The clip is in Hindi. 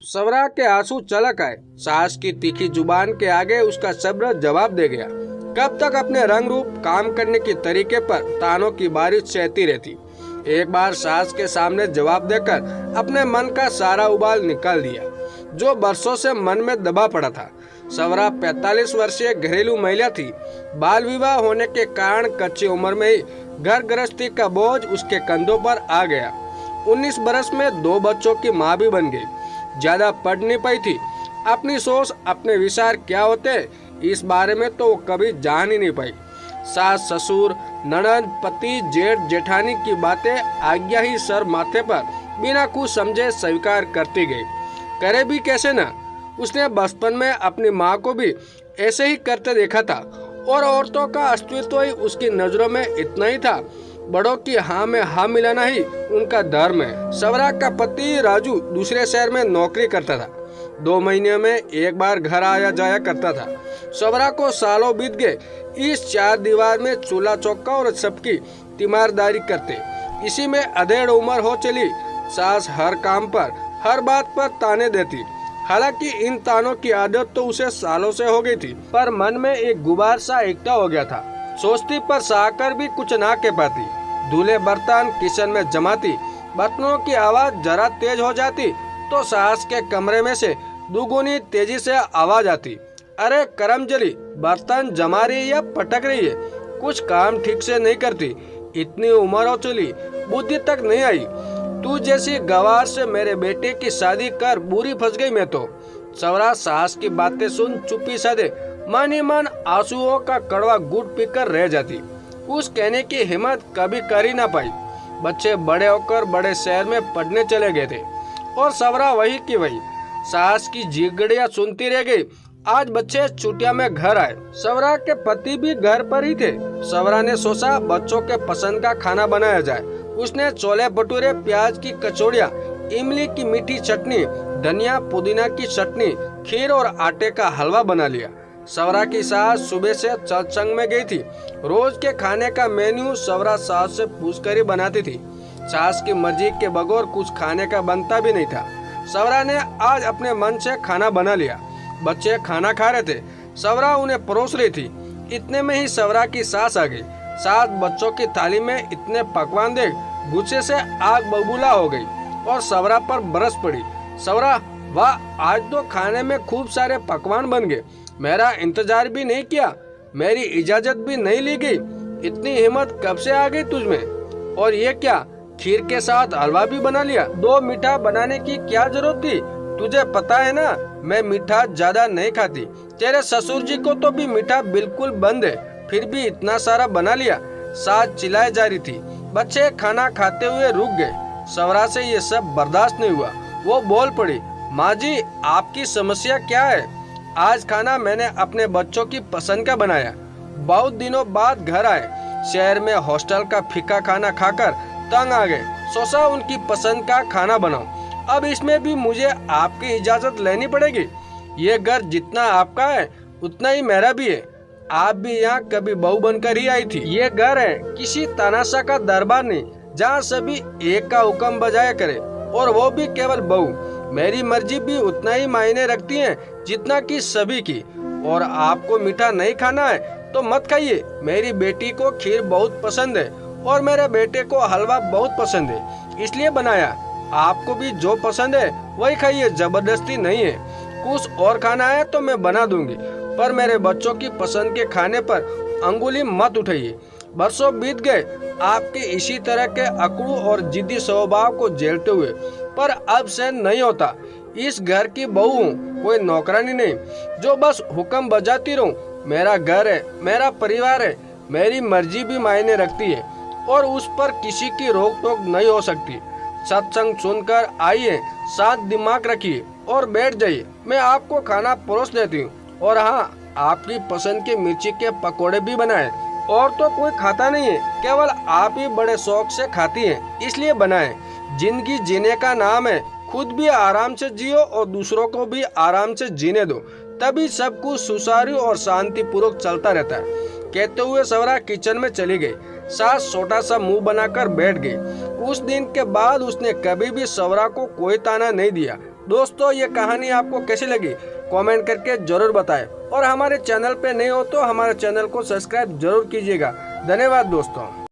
सवरा के आंसू छलक आए। सास की तीखी जुबान के आगे उसका सब्र जवाब दे गया। कब तक अपने रंग रूप काम करने के तरीके पर तानों की बारिश सहती रहती। एक बार सास के सामने जवाब देकर अपने मन का सारा उबाल निकाल दिया जो बरसों से मन में दबा पड़ा था। सवरा 45 वर्षीय घरेलू महिला थी। बाल विवाह होने के कारण कच्ची उम्र में ही घर गृहस्थी का बोझ उसके कंधों पर आ गया। 19 बरस में 2 बच्चों की माँ भी बन गई। ज्यादा पढ़ नहीं पाई थी। अपनी सोच अपने विचार क्या होते इस बारे में तो वो कभी जान ही नहीं पाई। सास ससुर ननद पति जेठ जेठानी की बातें आज्ञा ही सर माथे पर बिना कुछ समझे स्वीकार करती गई। करे भी कैसे ना। उसने बचपन में अपनी माँ को भी ऐसे ही करते देखा था और औरतों का अस्तित्व ही उसकी नजरों में इतना ही था। बड़ों की हाँ में हाँ मिलाना ही उनका धर्म है। सवरा का पति राजू दूसरे शहर में नौकरी करता था। 2 महीने में एक बार घर आया जाया करता था। सवरा को सालों बीत गए इस 4 दीवार में चूल्हा चौका और सबकी तीमारदारी करते। इसी में अधेड़ उम्र हो चली। सास हर काम पर हर बात पर ताने देती। हालांकि इन तानों की आदत तो उसे सालों से हो गई थी, पर मन में एक गुबार सा इकट्ठा हो गया था। सोचती पर सहकर भी कुछ ना कह पाती। धुले बर्तन किचन में जमाती। बर्तनों की आवाज जरा तेज हो जाती तो सास के कमरे में से दुगुनी तेजी से आवाज आती। अरे करमजली, बर्तन जमा रही या पटक रही है? कुछ काम ठीक से नहीं करती। इतनी उम्र हो चली, बुद्धि तक नहीं आई। तू जैसी गवार से मेरे बेटे की शादी कर बुरी फंस गई मैं तो। सवरा सास की बातें सुन चुप्पी साधे मन ही मन आंसुओं का कड़वा गुट पीकर रह जाती। उस कहने की हिम्मत कभी कर ही ना पाई। बच्चे बड़े होकर बड़े शहर में पढ़ने चले गए थे और सवरा वही की वही। सास की जिगड़ियां सुनती रह गई। आज बच्चे छुट्टियां में घर आए। सवरा के पति भी घर पर ही थे। सवरा ने सोचा बच्चों के पसंद का खाना बनाया जाए। उसने छोले भटूरे, प्याज की कचौड़ियाँ, इमली की मीठी चटनी, धनिया पुदीना की चटनी, खीर और आटे का हलवा बना लिया। सवरा की सास सुबह से सत्संग में गई थी। रोज के खाने का मेन्यू सवरा सास से पूछकर ही बनाती थी। सास की मर्जी के बगैर कुछ खाने का बनता भी नहीं था। सवरा ने आज अपने मन से खाना बना लिया। बच्चे खाना खा रहे थे। सवरा उन्हें परोस रही थी। इतने में ही सवरा की सास आ गई। सास बच्चों की थाली में इतने पकवान देख गुस्से से आग बबूला हो गई और सवरा पर बरस पड़ी। सवरा, वाह, आज तो खाने में खूब सारे पकवान बन गए। मेरा इंतजार भी नहीं किया, मेरी इजाजत भी नहीं ली गई। इतनी हिम्मत कब से आ गई तुझमें? और ये क्या, खीर के साथ हलवा भी बना लिया? 2 मीठा बनाने की क्या जरूरत थी? तुझे पता है ना मैं मीठा ज्यादा नहीं खाती। तेरे ससुर जी को तो भी मीठा बिल्कुल बंद है, फिर भी इतना सारा बना लिया। सास चिल्लाए जा रही थी। बच्चे खाना खाते हुए रुक गए। सवरा से ये सब बर्दाश्त नहीं हुआ। वो बोल पड़ी, माँ जी आपकी समस्या क्या है? आज खाना मैंने अपने बच्चों की पसंद का बनाया। बहुत दिनों बाद घर आए। शहर में हॉस्टल का फीका खाना खाकर तंग आ गए। सोचा उनकी पसंद का खाना बनाओ। अब इसमें भी मुझे आपकी इजाजत लेनी पड़ेगी। ये घर जितना आपका है उतना ही मेरा भी है। आप भी यहाँ कभी बहू बनकर ही आई थी। ये घर है, किसी तानाशाह का दरबार नहीं जहाँ सभी एक का हुक्म बजाया करे, और वो भी केवल बहू। मेरी मर्जी भी उतना ही मायने रखती है जितना कि सभी की। और आपको मीठा नहीं खाना है तो मत खाइए। मेरी बेटी को खीर बहुत पसंद है और मेरे बेटे को हलवा बहुत पसंद है, इसलिए बनाया। आपको भी जो पसंद है वही खाइए, जबरदस्ती नहीं है। कुछ और खाना है तो मैं बना दूंगी, पर मेरे बच्चों की पसंद के खाने पर अंगुली मत उठाइए। बरसों बीत गए आपके इसी तरह के अकड़ू और जिद्दी स्वभाव को झेलते हुए, पर अब से नहीं होता। इस घर की बहू हूँ, कोई नौकरानी नहीं जो बस हुक्म बजाती रहूं। मेरा घर है, मेरा परिवार है, मेरी मर्जी भी मायने रखती है और उस पर किसी की रोक टोक नहीं हो सकती। सत्संग सुनकर आइए, साथ दिमाग रखिए और बैठ जाइए। मैं आपको खाना परोस देती हूँ। और हाँ, आपकी पसंद के मिर्ची के पकोड़े भी बनाए। और तो कोई खाता नहीं है, केवल आप ही बड़े शौक से खाती हैं, इसलिए बनाए। जिंदगी जीने का नाम है, खुद भी आराम से जियो और दूसरों को भी आराम से जीने दो, तभी सब कुछ सुचारू और शांतिपूर्वक चलता रहता है। कहते हुए सवरा किचन में चली गई। सास छोटा सा मुंह बनाकर बैठ गई। उस दिन के बाद उसने कभी भी सवरा को कोई ताना नहीं दिया। दोस्तों ये कहानी आपको कैसी लगी कमेंट करके जरूर बताएं और हमारे चैनल पे नए हो तो हमारे चैनल को सब्सक्राइब जरूर कीजिएगा। धन्यवाद दोस्तों।